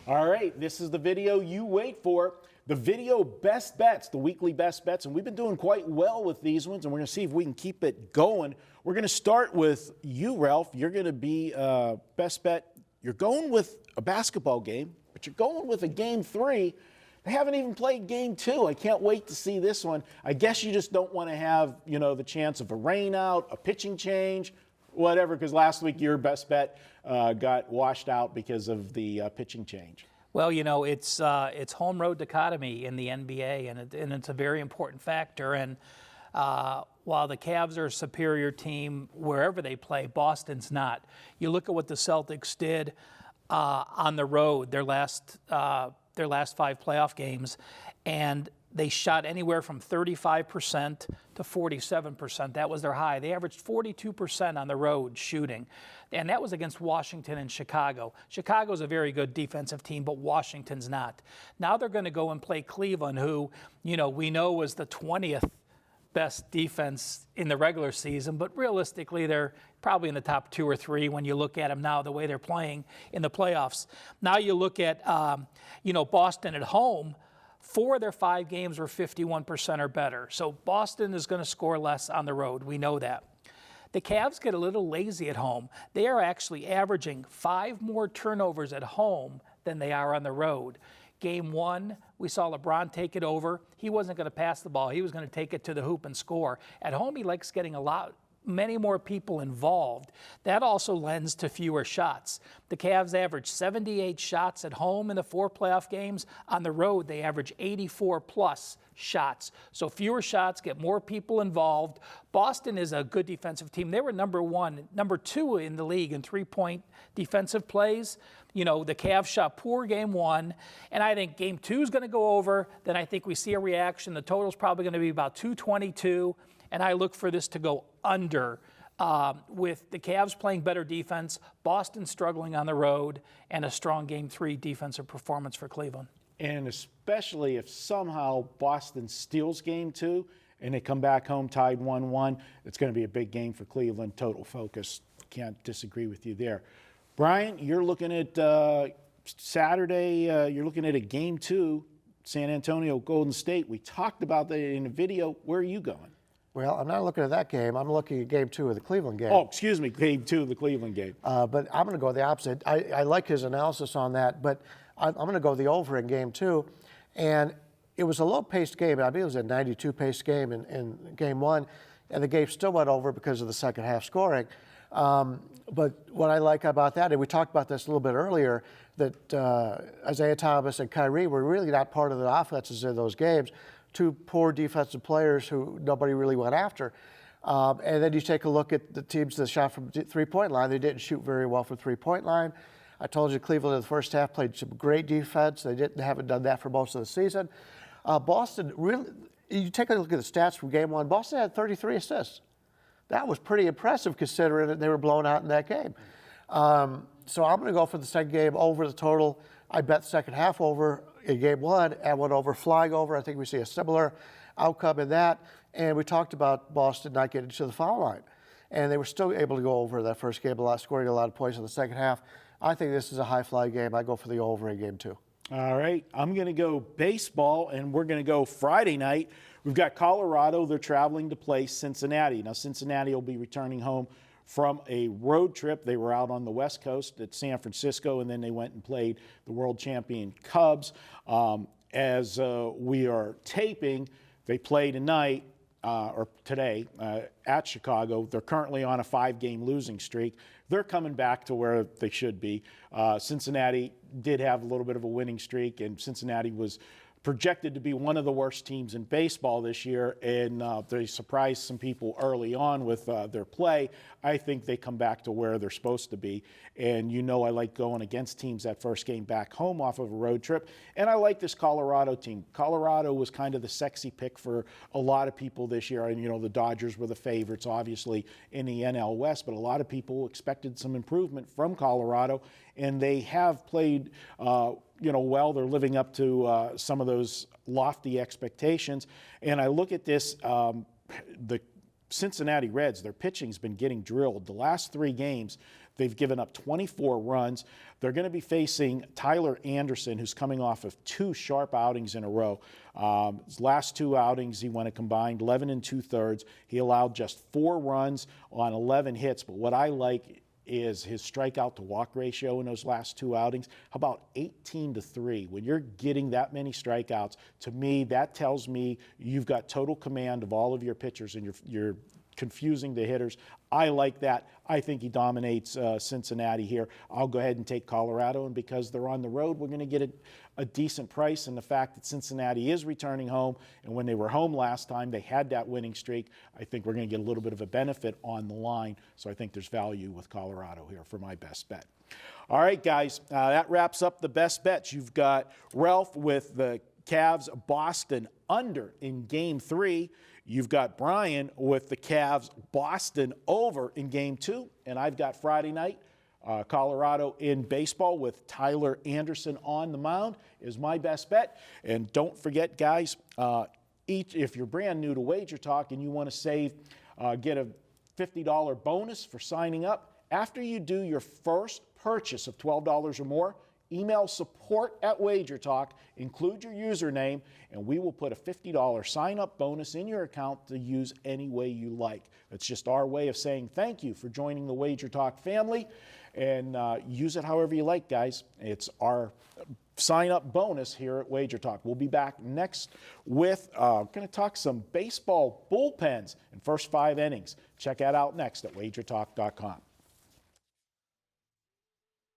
All right, this is the video you wait for. The video best bets, the weekly best bets, and we've been doing quite well with these ones, and we're going to see if we can keep it going. We're going to start with you, Ralph. You're going to be best bet. You're going with a basketball game, but you're going with a game 3. They haven't even played game 2. I can't wait to see this one. I guess you just don't want to have, the chance of a rain out, a pitching change, whatever, because last week your best bet got washed out because of the pitching change. Well, it's home road dichotomy in the NBA, and it's a very important factor. And while the Cavs are a superior team wherever they play, Boston's not. You look at what the Celtics did on the road, their last 5 playoff games, and they shot anywhere from 35% to 47%. That was their high. They averaged 42% on the road shooting, and that was against Washington and Chicago. Chicago's a very good defensive team, but Washington's not. Now they're going to go and play Cleveland, who, we know was the 20th best defense in the regular season, but realistically they're probably in the top 2 or 3 when you look at them now, the way they're playing in the playoffs. Now you look at, Boston at home. 4 of their 5 games were 51% or better. So Boston is going to score less on the road. We know that. The Cavs get a little lazy at home. They are actually averaging 5 more turnovers at home than they are on the road. Game 1, we saw LeBron take it over. He wasn't going to pass the ball. He was going to take it to the hoop and score. At home, he likes getting many more people involved. That also lends to fewer shots. The Cavs average 78 shots at home in the 4 playoff games. On the road, they average 84 plus shots. So fewer shots, get more people involved. Boston is a good defensive team. They were number 2 in the league in 3-point defensive plays. The Cavs shot poor game 1, and I think game 2 is going to go over. Then I think we see a reaction. The total is probably going to be about 222. And I look for this to go under with the Cavs playing better defense, Boston struggling on the road, and a strong Game 3 defensive performance for Cleveland. And especially if somehow Boston steals Game 2 and they come back home tied 1-1, it's going to be a big game for Cleveland. Total focus. Can't disagree with you there. Brian, you're looking at Saturday. You're looking at a Game 2, San Antonio, Golden State. We talked about that in the video. Where are you going? Well, I'm not looking at that game. I'm looking at Game 2 of the Cleveland game. Oh, excuse me, Game 2 of the Cleveland game. But I'm going to go the opposite. I like his analysis on that, but I'm going to go the over in Game 2. And it was a low-paced game. I mean, it was a 92-paced game in Game 1, and the game still went over because of the second half scoring. But what I like about that, and we talked about this a little bit earlier, that Isaiah Thomas and Kyrie were really not part of the offenses in those games. 2 poor defensive players who nobody really went after. And then you take a look at the teams that shot from three-point line. They didn't shoot very well from three-point line. I told you Cleveland in the first half played some great defense. They haven't done that for most of the season. Boston, really, you take a look at the stats from Game 1, Boston had 33 assists. That was pretty impressive considering that they were blown out in that game. So I'm going to go for the second game over the total. I bet the second half over in Game 1 and went over, flying over. I think we see a similar outcome in that. And we talked about Boston not getting to the foul line. And they were still able to go over that first game, scoring a lot of points in the second half. I think this is a high-fly game. I go for the over in Game 2. All right. I'm going to go baseball, and we're going to go Friday night. We've got Colorado. They're traveling to play Cincinnati. Now, Cincinnati will be returning home from a road trip. They were out on the West Coast at San Francisco, and then they went and played the world champion Cubs. As we are taping, they play tonight, or today, at Chicago. They're currently on a 5-game losing streak. They're coming back to where they should be. Cincinnati did have a little bit of a winning streak, and Cincinnati was projected to be one of the worst teams in baseball this year, and they surprised some people early on with their play. I think they come back to where they're supposed to be, and I like going against teams that first game back home off of a road trip, and I like this Colorado team. Colorado was kind of the sexy pick for a lot of people this year, and the Dodgers were the favorites, obviously, in the NL West, but a lot of people expected some improvement from Colorado, and they have played well. They're living up to some of those lofty expectations. And I look at this, the Cincinnati Reds, their pitching's been getting drilled. The last 3 games, they've given up 24 runs. They're going to be facing Tyler Anderson, who's coming off of 2 sharp outings in a row. His last 2 outings, he went a combined 11 2/3. He allowed just 4 runs on 11 hits. But what I like is his strikeout to walk ratio in those last 2 outings. How about 18-3? When you're getting that many strikeouts, to me, that tells me you've got total command of all of your pitchers and you're confusing the hitters. I like that. I think he dominates Cincinnati here. I'll go ahead and take Colorado, and because they're on the road, we're going to get a decent price. And the fact that Cincinnati is returning home, and when they were home last time, they had that winning streak, I think we're going to get a little bit of a benefit on the line. So I think there's value with Colorado here for my best bet. All right, guys, that wraps up the best bets. You've got Ralph with the Cavs Boston under in Game 3. You've got Bryan with the Cavs Boston over in Game 2. And I've got Friday night, Colorado in baseball with Tyler Anderson on the mound is my best bet. And don't forget, guys, if you're brand new to Wager Talk and you want to save, get a $50 bonus for signing up, after you do your first purchase of $12 or more, email support@WagerTalk, include your username, and we will put a $50 sign-up bonus in your account to use any way you like. It's just our way of saying thank you for joining the Wager Talk family, and use it however you like, guys. It's our sign-up bonus here at Wager Talk. We'll be back next with going to talk some baseball bullpens in first 5 innings. Check that out next at wagertalk.com.